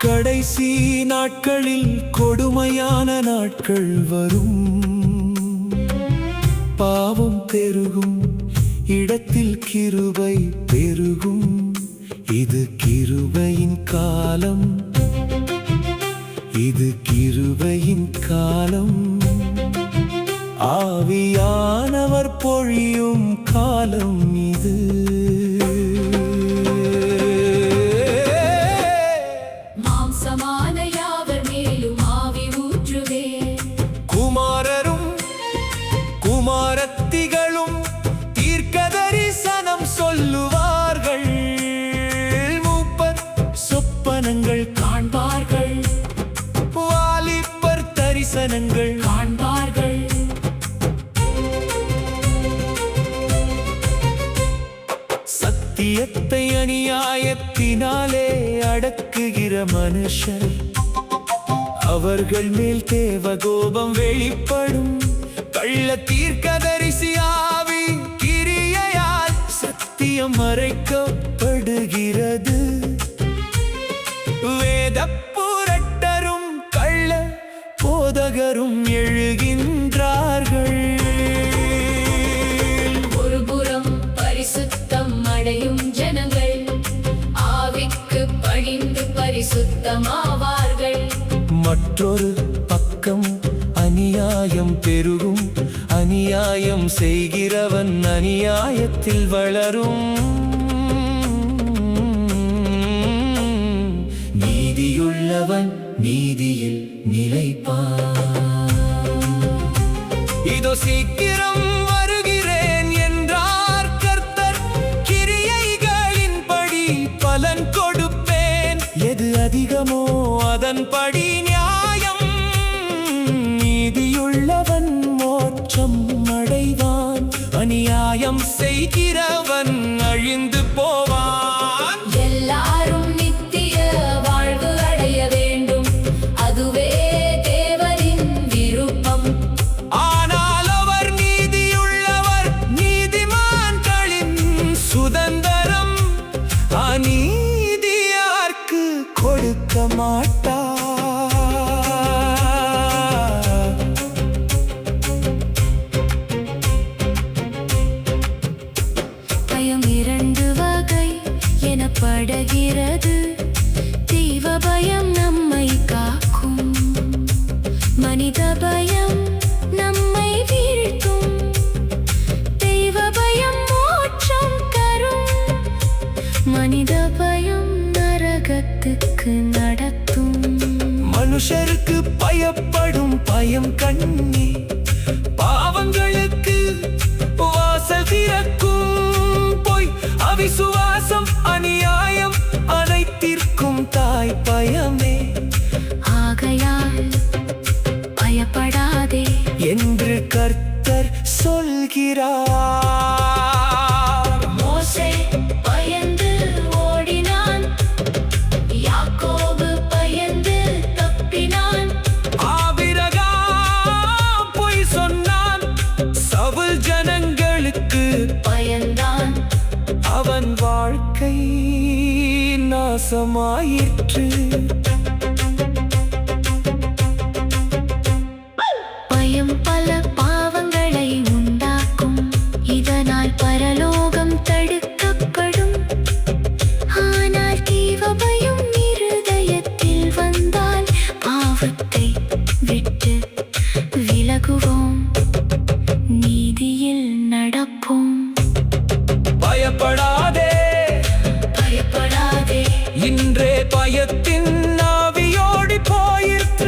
கடைசி நாட்களில் கொடுமையான நாட்கள் வரும். பாவம் பெருகும் இடத்தில் கிருபை பெருகும். இது கிருபையின் காலம், இது கிருபையின் காலம். ஆவியானவர் பொழியும் காலம் இது. குமாரரும் குமாரத்திகளும் தீர்க்கதரிசனம் சொல்லுவார்கள். மூப்பர் சொப்பனங்கள் காண்பார்கள். வாலிபர் தரிசனங்கள் காண்பார்கள். சத்தியத்தை அநியாயத்தினாலே அடக்குகிற மனுஷர், அவர்கள் மேல் தேவகோபம் வெளிப்படும். கள்ள தீர்க்கதரிசி ஆவி கிரியையால் சத்தியம் மறைக்கப்படுகிறது. வேத புரட்டரும் கள்ள போதகரும் எழுகின்றார்கள். ஒருபுறம் பரிசுத்தம் அடையும் ஜனங்கள் ஆவிக்கு பணிந்து பரிசுத்தமாவார்கள். மற்றொரு பக்கம் அநியாயம் பெருகும். அநியாயம் செய்கிறவன் அநியாயத்தில் வளரும். நீதியுள்ளவன் நீதியில் நிலைப்பான். இதோ சீக்கிரம் வருகிறேன் என்றார் கர்த்தர். கிரியைகளின்படி பலன் கொடுப்பேன். எது அதிகமோ அதன்படி நியாயம். நீதியுள்ளவன் மோட்சம் அடைவான். அநியாயம் செய்கிறவன் அழிந்து போவான். எல்லாரும் நித்திய வாழ்வு அடைய வேண்டும், அதுவே தேவனின் விருப்பம். ஆனால் அவர் நீதியுள்ளவர், நீதிமான்களின் சுதந்திரம். அநீதியார்க்கு கொடுக்க மாட்டார். பயம் இரண்டு வகை எனப்படுகிறது. தெய்வ பயம் நம்மை காக்கும், மனித பயம் நம்மை வீழ்த்தும். தெய்வ பயம் மோட்சம் தரும், மனித பயம் நரகத்துக்கு நடத்தும். மனுஷருக்கு பயப்படும் பயம் கண்ணி பாவங்களுக்கு வாசல் திறக்கும். பொய் அவிசுவாசம் அநியாயம் அனைத்திற்கும் தாய் பயமே. ஆகையால் பயப்படாதே என்று கர்த்தர் சொல்கிறார். மோசே பயந்து ஓடினான், யாக்கோபு பயந்து தப்பினான். ஆபிரகாம் பொய் சொன்னான், சவுல் ஜனங்களுக்கு பயந்தான், அவன் வாழ்க்கை நாசமாயிற்று. பயம் பல பாவங்களை உண்டாக்கும், இதனால் பரலோகம் தடுக்கப்படும். ஆனால் தீவ பயம் இருதயத்தில் வந்தால் பாவத்தை விட்டு விலகுவோம், நீதியில் நடப்போம். பயப்படாதே பயப்படாதே, இன்றே பயத்தின் ஆவியோடி போயிற்று.